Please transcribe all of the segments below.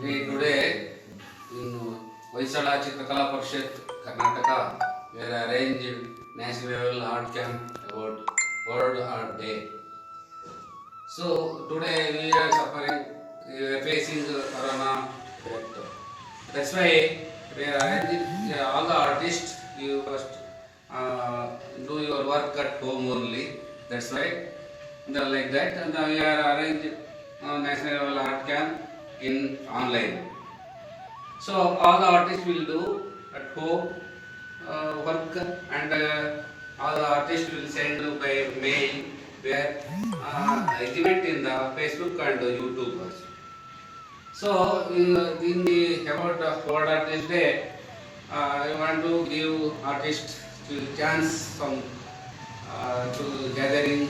We today in Vaisala Chitrakala Parishad, Karnataka, we are arranged national level art camp about World Art Day. So today we are suffering, we are facing the corona effect. That's why we are arranging all the artists. You first do your work at home only. That's why like that, and we are arranging national level art camp in online. So all the artists will do at home work, and all the artists will send by mail where exhibit in the Facebook and YouTube also. So in the about the World Artist Day, I want to give artists to chance some to gathering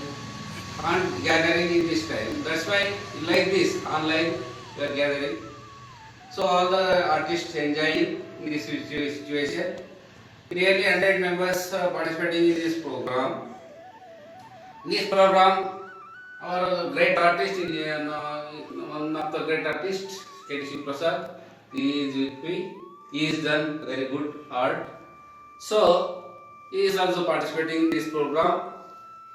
in this time. That's why like this online we are gathering. So all the artists enjoying in this situation. Nearly 100 members participating in this program. In this program, our great artist, one of the great artists, K.T. Prasad, he is with me. He is done very good art. So he is also participating in this program.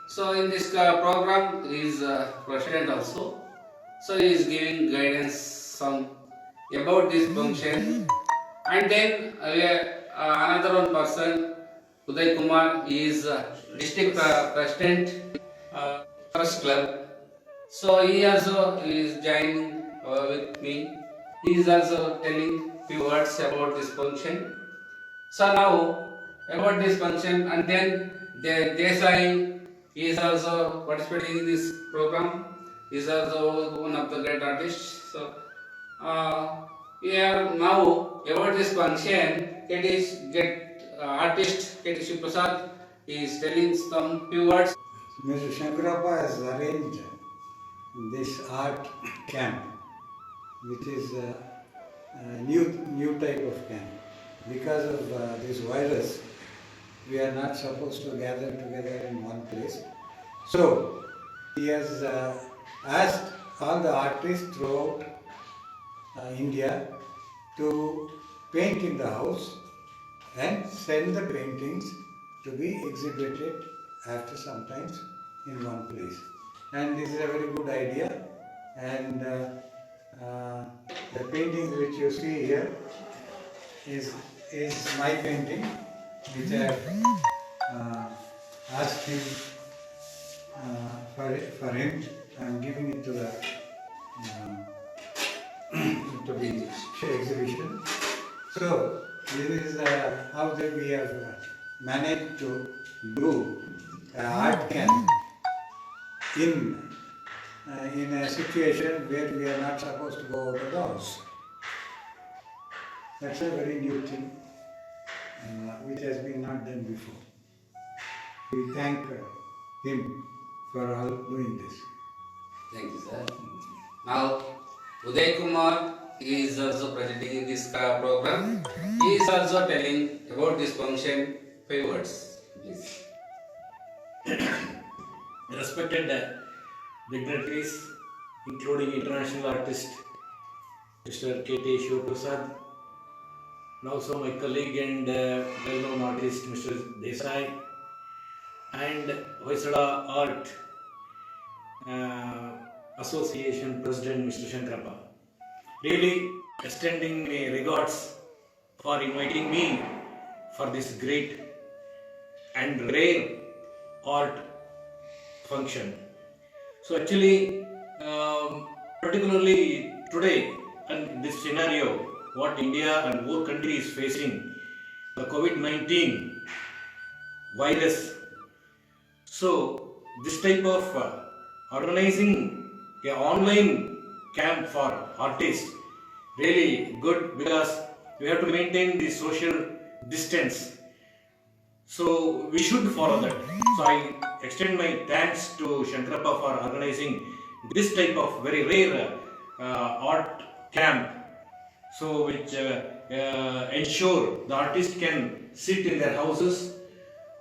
So in this program, he is president also. So he is giving guidance some about this function. And then another one person, Uday Kumar, he is district president, First Club. So he also is joining with me. He is also telling few words about this function. So now about this function, and then Desai is also participating in this program. He is also one of the great artists. So here now about this function, artist K.T. Prasad is telling some few words. Mr. Shankarappa has arranged this art camp, which is a new type of camp. Because of this virus, we are not supposed to gather together in one place. So, he has asked all the artists throughout India to paint in the house and send the paintings to be exhibited after some times in one place. And this is a very good idea. And the paintings which you see here is my painting, which I have asked him for him. I am giving it to the exhibition. So this is how we have managed to do art camp in a situation where we are not supposed to go out of the house. That's a very new thing which has been not done before. We thank him for all doing this. Thank you, sir. Now, Uday Kumar is also presenting in this program. He is also telling about this function. Few words, please. Respected dignitaries, including international artist Mr. K.T. Shivaprasad, and also my colleague and well-known artist Mr. Desai, and Vaisala Art Association President Mr. Shankarappa. Really extending my regards for inviting me for this great and rare art function. So actually, particularly today, and this scenario, what India and our country is facing, the COVID-19 virus. So this type of organizing a online camp for artists really good, because we have to maintain the social distance. So we should follow that. So I extend my thanks to Shankarappa for organizing this type of very rare art camp, so which ensure the artist can sit in their houses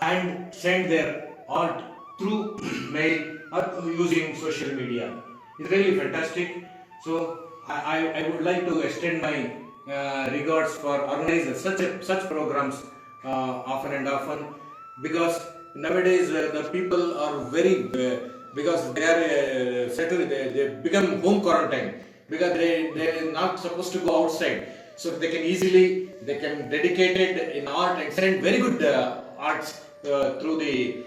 and send their art through mail or using social media. It's really fantastic. So I would like to extend my regards for organizing such programs often and often, because nowadays the people are very because they are settled, they become home quarantine, because they are not supposed to go outside, so they can dedicate it in art and send very good arts through the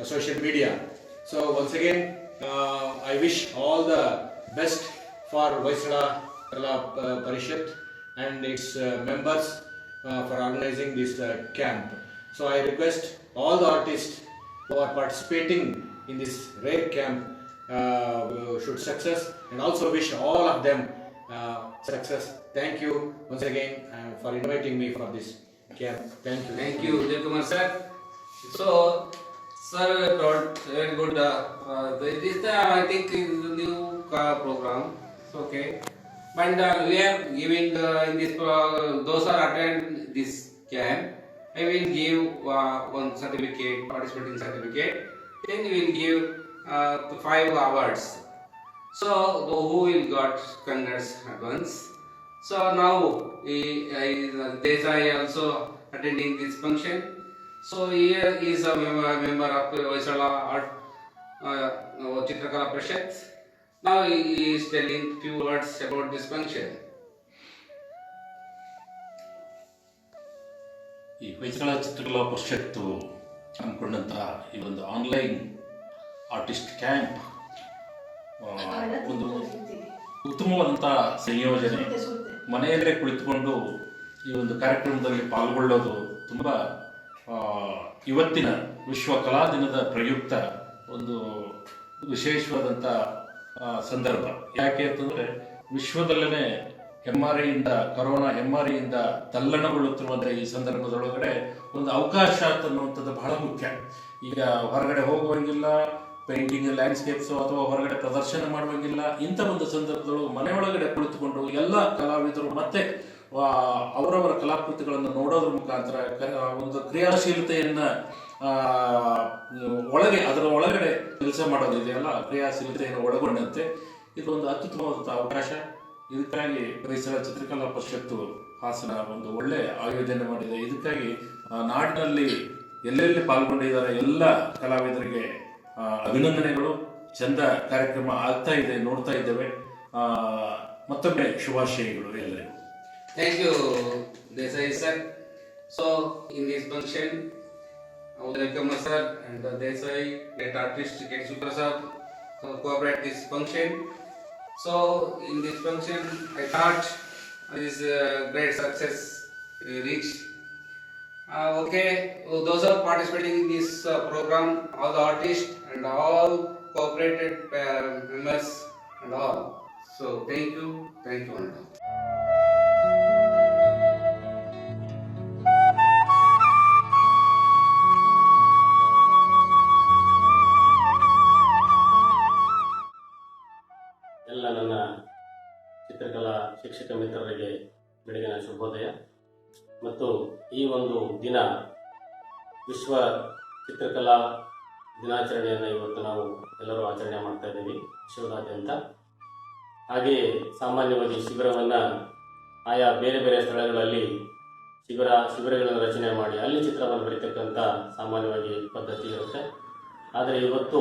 social media. So once again, I wish all the best for Vaisala Kala Parishad and its members for organizing this camp. So I request all the artists who are participating in this rare camp should success, and also wish all of them success. Thank you once again for inviting me for this camp. Thank you. Thank you, Vijay Kumar sir. So, sir told very good. It is the, I think, is the new program. Okay, but we are giving in this those are attend this camp. I will give one certificate, participating certificate. Then we will give 5 awards. So who will got congrats advance. So now Desai also attending this function. So here is a member of Vaisala Art Chitrakala Parishad. Now he is telling few words about this function. ಈ ಹೊಯ್ಸಳ ಚಿತ್ರಕಲಾ ಪರಿಷತ್ತು ಹಮ್ಮಿಕೊಂಡಂತಹ ಈ ಒಂದು online artist camp ಒಂದು ಉತ್ತಮವಾದಂಥ ಸಂಯೋಜನೆ. ಮನೆಯಲ್ಲೇ ಕುಳಿತುಕೊಂಡು ಈ ಒಂದು ಕಾರ್ಯಕ್ರಮದಲ್ಲಿ ಪಾಲ್ಗೊಳ್ಳೋದು ತುಂಬ ಇವತ್ತಿನ ವಿಶ್ವ ಕಲಾ ದಿನದ ಪ್ರಯುಕ್ತ ಒಂದು ವಿಶೇಷವಾದಂಥ ಸಂದರ್ಭ. ಯಾಕೆ ಅಂತಂದರೆ ವಿಶ್ವದಲ್ಲೇ ಕೊರೋನಾ ಹೆಮ್ಮಾರಿಯಿಂದ ತಲ್ಲಣಗೊಳ್ಳುತ್ತಿರುವಂಥ ಈ ಸಂದರ್ಭದೊಳಗಡೆ ಒಂದು ಅವಕಾಶ ಅನ್ನುವಂಥದ್ದು ಬಹಳ ಮುಖ್ಯ. ಈಗ ಹೊರಗಡೆ ಹೋಗುವಂಗಿಲ್ಲ, ಪೇಂಟಿಂಗ್ ಲ್ಯಾಂಡ್ಸ್ಕೇಪ್ಸು ಅಥವಾ ಹೊರಗಡೆ ಪ್ರದರ್ಶನ ಮಾಡುವಂಗಿಲ್ಲ. ಇಂಥ ಒಂದು ಸಂದರ್ಭದೊಳಗೆ ಮನೆಯೊಳಗಡೆ ಕುಳಿತುಕೊಂಡು ಎಲ್ಲ ಕಲಾವಿದರು ಮತ್ತೆ ಅವರವರ ಕಲಾಕೃತಿಗಳನ್ನು ನೋಡೋದ್ರ ಮುಖಾಂತರ ಒಂದು ಕ್ರಿಯಾಶೀಲತೆಯನ್ನು ಅದರ ಒಳಗಡೆ ಕೆಲಸ ಮಾಡೋದಿದೆಯಲ್ಲ, ಕ್ರಿಯಾಶೀಲತೆಯನ್ನು ಒಳಗೊಂಡಂತೆ ಇದೊಂದು ಅತ್ಯುತ್ತಮವಾದಂಥ ಅವಕಾಶ. ಇದಕ್ಕಾಗಿ ಹೊಯ್ಸಳ ಚಿತ್ರಕಲಾ ಪರಿಷತ್ತು ಹಾಸನ ಒಂದು ಒಳ್ಳೆ ಆಯೋಜನೆ ಮಾಡಿದೆ. ಇದಕ್ಕಾಗಿ ನಾಡಿನಲ್ಲಿ ಎಲ್ಲೆಲ್ಲಿ ಪಾಲ್ಗೊಂಡಿದ್ದಾರೆ ಎಲ್ಲ ಕಲಾವಿದರಿಗೆ ಅಭಿನಂದನೆಗಳು. ಚಂದ ಕಾರ್ಯಕ್ರಮ ಆಗ್ತಾ ಇದೆ, ನೋಡ್ತಾ ಇದ್ದೇವೆ. ಮತ್ತೊಮ್ಮೆ ಶುಭಾಶಯಗಳು ಎಲ್ಲರಿಗೂ. Thank you, Desai sir. So in this function, Vijay Kumar sir and Desai, great artist K. Suprasad, cooperate this function. So in this function, I thought this great success reached. Okay, those are participating in this program, all the artists and all cooperated members and all. So thank you and all. ಎಲ್ಲ ನನ್ನ ಚಿತ್ರಕಲಾ ಶಿಕ್ಷಕ ಮಿತ್ರರಿಗೆ ಬೆಳಗಿನ ಶುಭೋದಯ. ಮತ್ತು ಈ ಒಂದು ದಿನ ವಿಶ್ವ ಚಿತ್ರಕಲಾ ದಿನಾಚರಣೆಯನ್ನು ಇವತ್ತು ನಾವು ಎಲ್ಲರೂ ಆಚರಣೆ ಮಾಡ್ತಾ ಇದ್ದೀವಿ ವಿಶ್ವದಾದ್ಯಂತ. ಹಾಗೆಯೇ ಸಾಮಾನ್ಯವಾಗಿ ಶಿಬಿರವನ್ನು ಆಯಾ ಬೇರೆ ಬೇರೆ ಸ್ಥಳಗಳಲ್ಲಿ ಶಿಬಿರಗಳನ್ನು ರಚನೆ ಮಾಡಿ ಅಲ್ಲಿ ಚಿತ್ರವನ್ನು ಬರೀತಕ್ಕಂಥ ಸಾಮಾನ್ಯವಾಗಿ ಪದ್ಧತಿ ಇರುತ್ತೆ. ಆದರೆ ಇವತ್ತು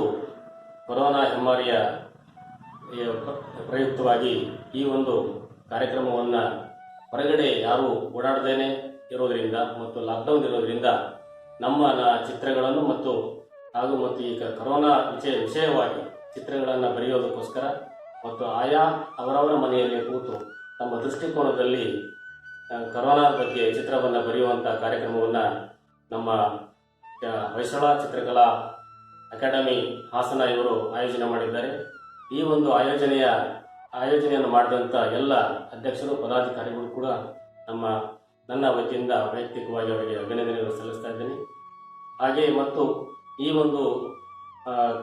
ಕೊರೋನಾ ಹೆಮ್ಮಾರಿಯ ಪ್ರಯುಕ್ತವಾಗಿ ಈ ಒಂದು ಕಾರ್ಯಕ್ರಮವನ್ನು ಹೊರಗಡೆ ಯಾರೂ ಓಡಾಡದೇನೆ ಇರೋದರಿಂದ ಮತ್ತು ಲಾಕ್ಡೌನ್ ಇರೋದರಿಂದ ನಮ್ಮ ಚಿತ್ರಗಳನ್ನು ಮತ್ತು ಹಾಗೂ ಮತ್ತು ಈಗ ಕರೋನಾ ವಿಷಯವಾಗಿ ಚಿತ್ರಗಳನ್ನು ಬರೆಯೋದಕ್ಕೋಸ್ಕರ ಮತ್ತು ಆಯಾ ಅವರವರ ಮನೆಯಲ್ಲಿ ಕೂತು ತಮ್ಮ ದೃಷ್ಟಿಕೋನದಲ್ಲಿ ಕರೋನಾ ಬಗ್ಗೆ ಚಿತ್ರವನ್ನು ಬರೆಯುವಂಥ ಕಾರ್ಯಕ್ರಮವನ್ನು ನಮ್ಮ ಹೊಯ್ಸಳ ಚಿತ್ರಕಲಾ ಅಕಾಡೆಮಿ ಹಾಸನ ಇವರು ಆಯೋಜನೆ ಮಾಡಿದ್ದಾರೆ. ಈ ಒಂದು ಆಯೋಜನೆಯನ್ನು ಮಾಡಿದಂಥ ಎಲ್ಲ ಅಧ್ಯಕ್ಷರು ಪದಾಧಿಕಾರಿಗಳು ಕೂಡ ನನ್ನ ವತಿಯಿಂದ ವೈಯಕ್ತಿಕವಾಗಿ ಅವರಿಗೆ ಅಭಿನಂದನೆಗಳನ್ನು ಸಲ್ಲಿಸ್ತಾ ಇದ್ದೀನಿ. ಹಾಗೆ ಮತ್ತು ಈ ಒಂದು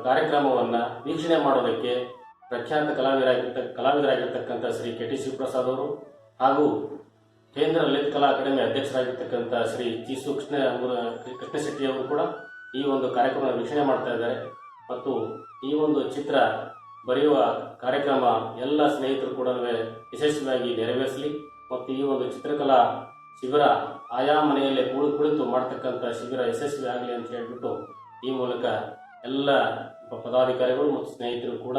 ಕಾರ್ಯಕ್ರಮವನ್ನು ವೀಕ್ಷಣೆ ಮಾಡೋದಕ್ಕೆ ಪ್ರಖ್ಯಾತ ಕಲಾವಿದರಾಗಿರ್ತಕ್ಕಂಥ ಶ್ರೀ ಕೆ ಟಿ ಶಿವಪ್ರಸಾದ್ ಅವರು ಹಾಗೂ ಕೇಂದ್ರ ಲಲಿತ ಕಲಾ ಅಕಾಡೆಮಿ ಅಧ್ಯಕ್ಷರಾಗಿರ್ತಕ್ಕಂಥ ಶ್ರೀ ಚೀಸು ಕೃಷ್ಣಶೆಟ್ಟಿ ಅವರು ಕೂಡ ಈ ಒಂದು ಕಾರ್ಯಕ್ರಮ ವೀಕ್ಷಣೆ ಮಾಡ್ತಾ ಇದ್ದಾರೆ. ಮತ್ತು ಈ ಒಂದು ಚಿತ್ರ ಬರೆಯುವ ಕಾರ್ಯಕ್ರಮ ಎಲ್ಲ ಸ್ನೇಹಿತರು ಕೂಡ ಯಶಸ್ವಿಯಾಗಿ ನೆರವೇರಿಸಲಿ ಮತ್ತು ಈ ಒಂದು ಚಿತ್ರಕಲಾ ಶಿಬಿರ ಆಯಾ ಮನೆಯಲ್ಲೇ ಕುಳಿತು ಮಾಡ್ತಕ್ಕಂಥ ಶಿಬಿರ ಯಶಸ್ವಿ ಆಗಲಿ ಅಂತ ಹೇಳಿಬಿಟ್ಟು ಈ ಮೂಲಕ ಎಲ್ಲ ಪದಾಧಿಕಾರಿಗಳು ಮತ್ತು ಸ್ನೇಹಿತರು ಕೂಡ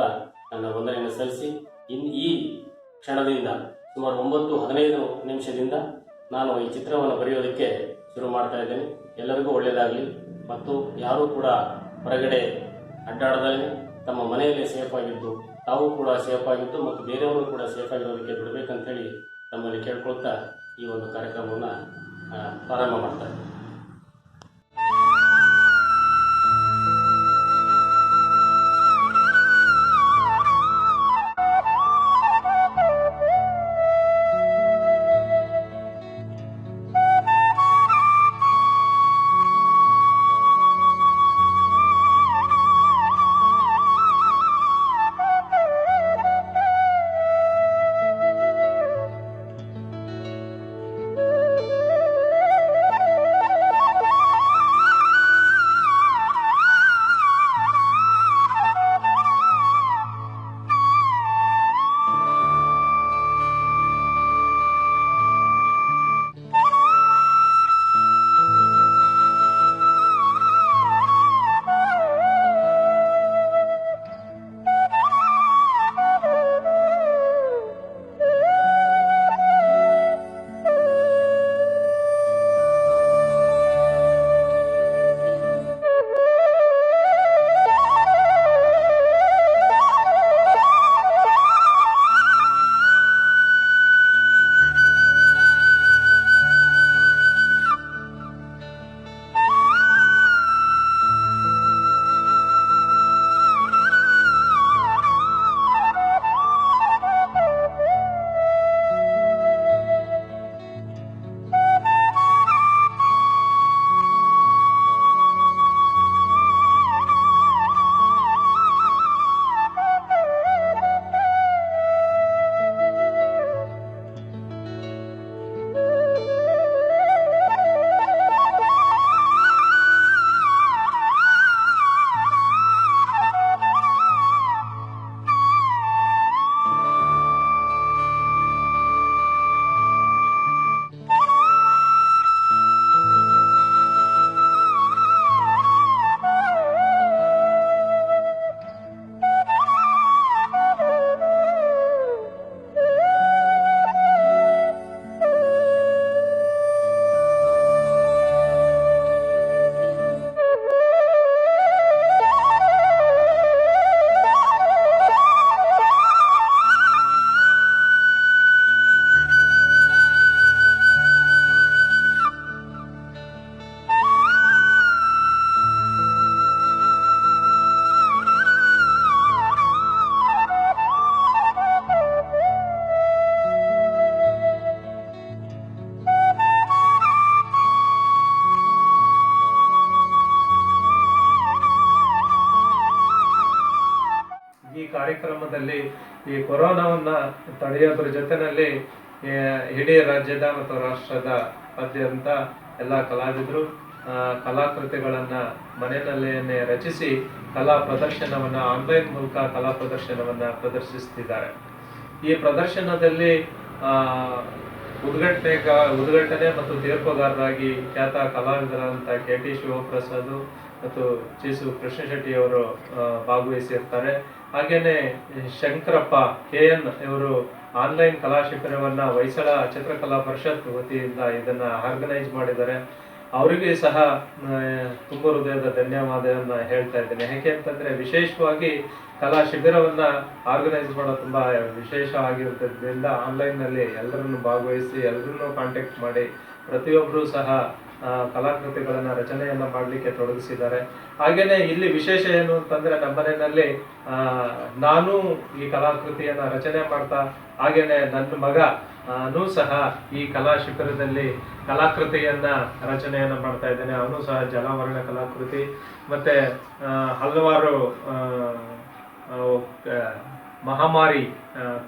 ನನ್ನ ವಂದನೆಯನ್ನು ಸಲ್ಲಿಸಿ ಈ ಕ್ಷಣದಿಂದ ಸುಮಾರು 9:15 ನಿಮಿಷದಿಂದ ನಾನು ಈ ಚಿತ್ರವನ್ನು ಬರೆಯೋದಕ್ಕೆ ಶುರು ಮಾಡ್ತಾ ಇದ್ದೇನೆ. ಎಲ್ಲರಿಗೂ ಒಳ್ಳೆಯದಾಗಲಿ ಮತ್ತು ಯಾರೂ ಕೂಡ ಹೊರಗಡೆ ಅಡ್ಡಾಡದಲ್ಲಿ ತಮ್ಮ ಮನೆಯಲ್ಲೇ ಸೇಫ್ ಆಗಿದ್ದು ತಾವು ಕೂಡ ಸೇಫ್ ಆಗಿದ್ದು ಮತ್ತು ಬೇರೆಯವರು ಕೂಡ ಸೇಫ್ ಆಗಿರೋದಕ್ಕೆ ಬಿಡಬೇಕಂತೇಳಿ ತಮ್ಮಲ್ಲಿ ಕೇಳ್ಕೊಳ್ತಾ ಈ ಒಂದು ಕಾರ್ಯಕ್ರಮವನ್ನು ಪ್ರಾರಂಭ ಮಾಡ್ತಾ ಇದ್ದೀನಿ. ಕಾರ್ಯಕ್ರಮದಲ್ಲಿ ಈ ಕೊರೋನಾವನ್ನ ತಡೆಯೋದ್ರ ಜೊತೆಯಲ್ಲಿ ಇಡೀ ರಾಜ್ಯದ ಮತ್ತು ರಾಷ್ಟ್ರದ ಆದ್ಯಂತ ಎಲ್ಲ ಕಲಾವಿದರು ಕಲಾಕೃತಿಗಳನ್ನ ಮನೆಯಲ್ಲೇ ರಚಿಸಿ ಕಲಾ ಪ್ರದರ್ಶನವನ್ನ ಆನ್ಲೈನ್ ಮೂಲಕ ಕಲಾ ಪ್ರದರ್ಶನವನ್ನ ಪ್ರದರ್ಶಿಸುತ್ತಿದ್ದಾರೆ. ಈ ಪ್ರದರ್ಶನದಲ್ಲಿ ಉದ್ಘಾಟನೆ ಮತ್ತು ತೀರ್ಪುಗಾರರಾಗಿ ಖ್ಯಾತ ಕಲಾವಿದರಾದಂಥ ಕೆ ಟಿ ಶಿವಪ್ರಸಾದ್ ಮತ್ತು ಚೀಸು ಕೃಷ್ಣಶೆಟ್ಟಿ ಅವರು ಭಾಗವಹಿಸಿರ್ತಾರೆ. ಹಾಗೇನೆ ಶಂಕರಪ್ಪ KN ಇವರು ಆನ್ಲೈನ್ ಕಲಾ ಶಿಬಿರವನ್ನ ಹೊಯ್ಸಳ ಚಿತ್ರಕಲಾ ಪರಿಷತ್ ವತಿಯಿಂದ ಇದನ್ನ ಆರ್ಗನೈಸ್ ಮಾಡಿದ್ದಾರೆ. ಅವರಿಗೆ ಸಹ ತುಂಬ ಹೃದಯದ ಧನ್ಯವಾದವನ್ನು ಹೇಳ್ತಾ ಇದ್ದೇನೆ. ಯಾಕೆ ಅಂತಂದರೆ ವಿಶೇಷವಾಗಿ ಕಲಾ ಶಿಬಿರವನ್ನು ಆರ್ಗನೈಸ್ ಮಾಡೋದು ತುಂಬ ವಿಶೇಷವಾಗಿರೋದ್ರಿಂದ ಆನ್ಲೈನ್ನಲ್ಲಿ ಎಲ್ಲರನ್ನು ಭಾಗವಹಿಸಿ ಎಲ್ಲರನ್ನೂ ಕಾಂಟ್ಯಾಕ್ಟ್ ಮಾಡಿ ಪ್ರತಿಯೊಬ್ಬರೂ ಸಹ ಕಲಾಕೃತಿಗಳನ್ನು ರಚನೆಯನ್ನು ಮಾಡಲಿಕ್ಕೆ ತೊಡಗಿಸಿದ್ದಾರೆ. ಹಾಗೆಯೇ ಇಲ್ಲಿ ವಿಶೇಷ ಏನು ಅಂತಂದರೆ ನಮ್ಮ ಮನೆಯಲ್ಲಿ ನಾನು ಈ ಕಲಾಕೃತಿಯನ್ನು ರಚನೆ ಮಾಡ್ತಾ ಹಾಗೆಯೇ ನನ್ನ ಮಗನೂ ಸಹ ಈ ಕಲಾ ಶಿಬಿರದಲ್ಲಿ ಕಲಾಕೃತಿಯನ್ನು ರಚನೆಯನ್ನು ಮಾಡ್ತಾ ಇದ್ದೇನೆ. ಅವನು ಸಹ ಜಲವರ್ಣ ಕಲಾಕೃತಿ ಮತ್ತು ಹಲವಾರು ಮಹಾಮಾರಿ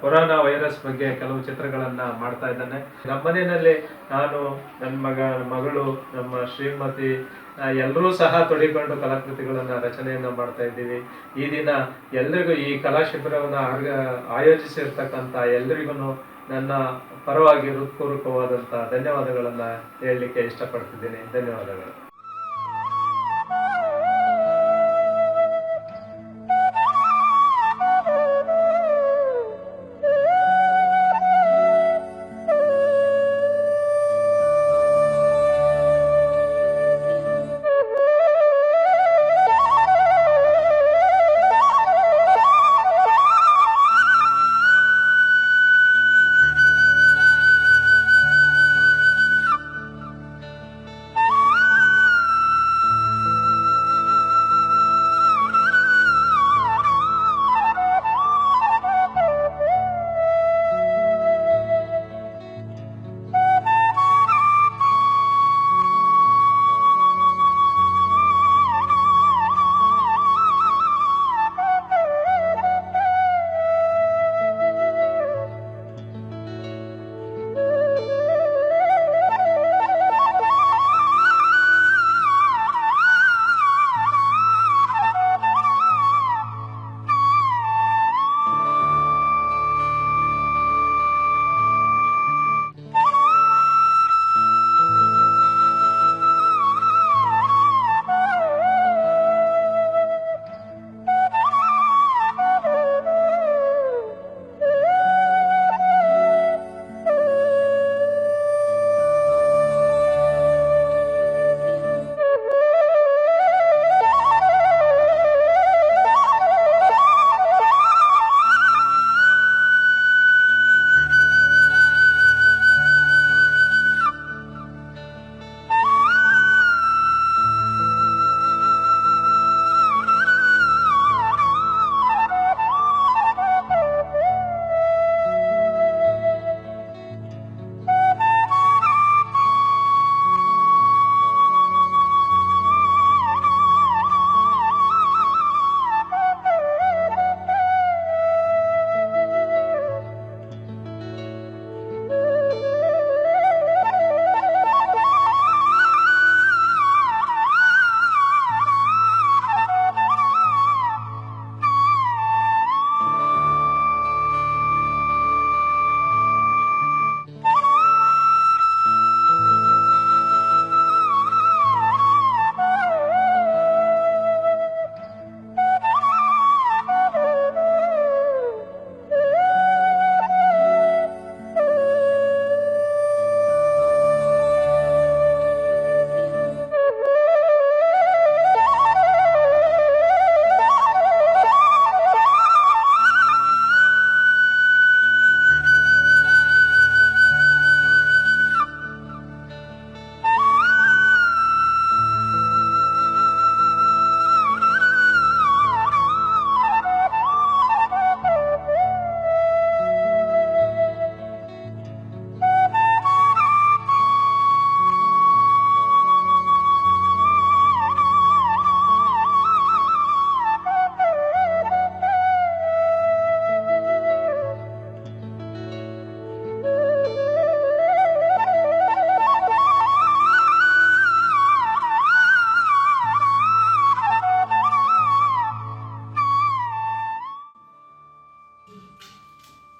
ಕೊರೋನಾ ವೈರಸ್ ಬಗ್ಗೆ ಕೆಲವು ಚಿತ್ರಗಳನ್ನು ಮಾಡ್ತಾ ಇದ್ದಾನೆ. ನಮ್ಮ ಮನೆಯಲ್ಲಿ ನಾನು, ನನ್ನ ಮಗಳು, ನಮ್ಮ ಶ್ರೀಮತಿ ಎಲ್ಲರೂ ಸಹ ತೊಡಿಕೊಂಡು ಕಲಾಕೃತಿಗಳನ್ನು ರಚನೆಯನ್ನು ಮಾಡ್ತಾ ಇದ್ದೀವಿ. ಈ ದಿನ ಎಲ್ರಿಗೂ ಈ ಕಲಾ ಶಿಬಿರವನ್ನು ಆಯೋಜಿಸಿರ್ತಕ್ಕಂಥ ಎಲ್ರಿಗೂ ನನ್ನ ಪರವಾಗಿ ಹೃತ್ಪೂರ್ವಕವಾದಂಥ ಧನ್ಯವಾದಗಳನ್ನು ಹೇಳಲಿಕ್ಕೆ ಇಷ್ಟಪಡ್ತಿದ್ದೀನಿ. ಧನ್ಯವಾದಗಳು.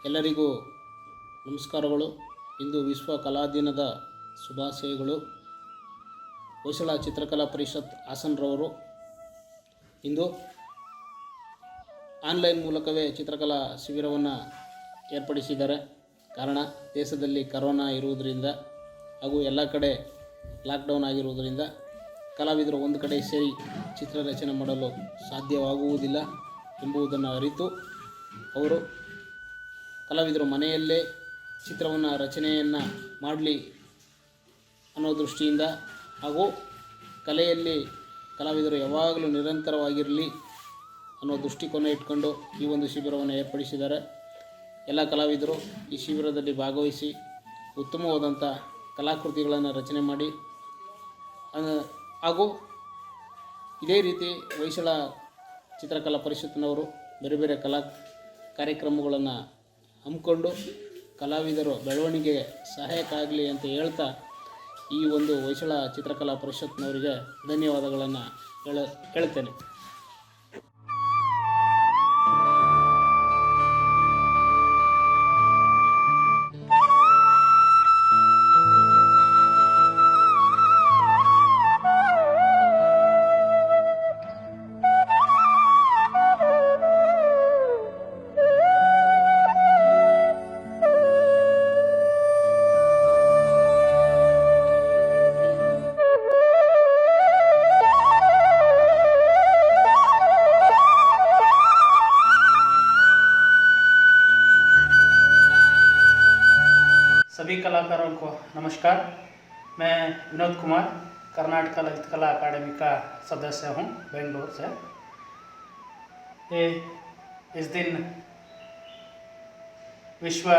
ಎಲ್ಲರಿಗೂ ನಮಸ್ಕಾರಗಳು. ಇಂದು ವಿಶ್ವ ಕಲಾ ದಿನದ ಶುಭಾಶಯಗಳು. ಹೊಯ್ಸಳ ಚಿತ್ರಕಲಾ ಪರಿಷತ್ ಹಾಸನರವರು ಇಂದು ಆನ್ಲೈನ್ ಮೂಲಕವೇ ಚಿತ್ರಕಲಾ ಶಿಬಿರವನ್ನು ಏರ್ಪಡಿಸಿದ್ದಾರೆ. ಕಾರಣ ದೇಶದಲ್ಲಿ ಕರೋನಾ ಇರುವುದರಿಂದ ಹಾಗೂ ಎಲ್ಲ ಕಡೆ ಲಾಕ್ಡೌನ್ ಆಗಿರುವುದರಿಂದ ಕಲಾವಿದರು ಒಂದು ಕಡೆ ಸೇರಿ ಚಿತ್ರರಚನೆ ಮಾಡಲು ಸಾಧ್ಯವಾಗುವುದಿಲ್ಲ ಎಂಬುದನ್ನು ಅರಿತು ಅವರು ಕಲಾವಿದರು ಮನೆಯಲ್ಲೇ ಚಿತ್ರವನ್ನು ರಚನೆಯನ್ನು ಮಾಡಲಿ ಅನ್ನೋ ದೃಷ್ಟಿಯಿಂದ ಹಾಗೂ ಕಲೆಯಲ್ಲಿ ಕಲಾವಿದರು ಯಾವಾಗಲೂ ನಿರಂತರವಾಗಿರಲಿ ಅನ್ನೋ ದೃಷ್ಟಿಕೋನ ಇಟ್ಕೊಂಡು ಈ ಒಂದು ಶಿಬಿರವನ್ನು ಏರ್ಪಡಿಸಿದ್ದಾರೆ. ಎಲ್ಲ ಕಲಾವಿದರು ಈ ಶಿಬಿರದಲ್ಲಿ ಭಾಗವಹಿಸಿ ಉತ್ತಮವಾದಂಥ ಕಲಾಕೃತಿಗಳನ್ನು ರಚನೆ ಮಾಡಿ ಹಾಗೂ ಇದೇ ರೀತಿ ಹೊಯ್ಸಳ ಚಿತ್ರಕಲಾ ಪರಿಷತ್ತಿನವರು ಬೇರೆ ಬೇರೆ ಕಲಾ ಕಾರ್ಯಕ್ರಮಗಳನ್ನು ಹಮ್ಮಿಕೊಂಡು ಕಲಾವಿದರು ಬೆಳವಣಿಗೆಗೆ ಸಹಾಯಕ ಆಗಲಿ ಅಂತ ಹೇಳ್ತಾ ಈ ಒಂದು ಹೊಯ್ಸಳ ಚಿತ್ರಕಲಾ ಪರಿಷತ್ನವರಿಗೆ ಧನ್ಯವಾದಗಳನ್ನು ಹೇಳ್ತೇನೆ. सभी कलाकारों को नमस्कार। मैं विनोद कुमार कर्नाटक ललित कला अकादमी का सदस्य हूँ बेंगलोर से। इस दिन विश्व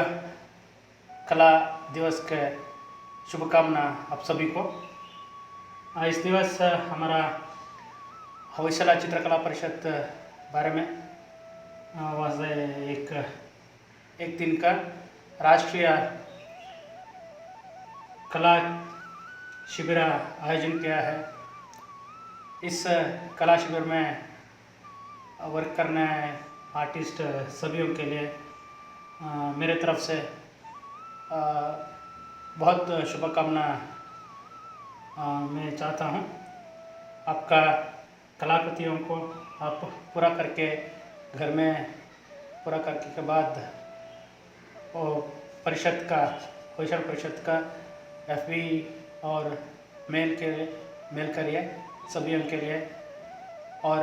कला दिवस के शुभकामना आप सभी को। इस दिवस हमारा होयसला चित्रकला परिषद बारे में वैसे एक दिन का राष्ट्रीय कला शिविर आयोजन किया है। इस कला शिविर में वर्क करने आर्टिस्ट सभी के लिए मेरे तरफ से बहुत शुभकामना मैं चाहता हूँ। आपका कलाकृतियों को आप पूरा करके घर में पूरा करके के बाद परिषद का होयसला परिषद का FB और मेल करिए सभी के लिए। और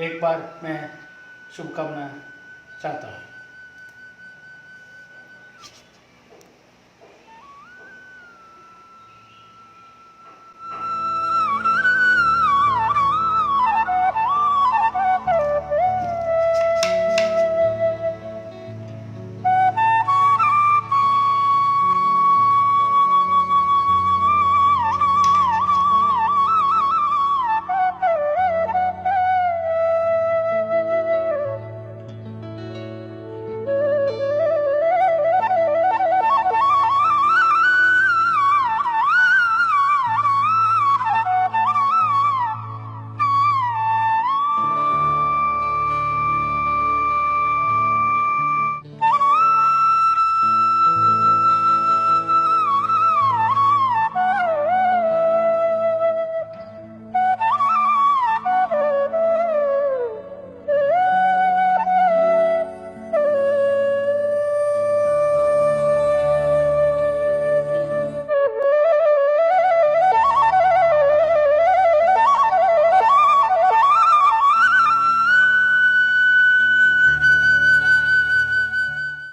एक बार मैं शुभकामना चाहता हूँ।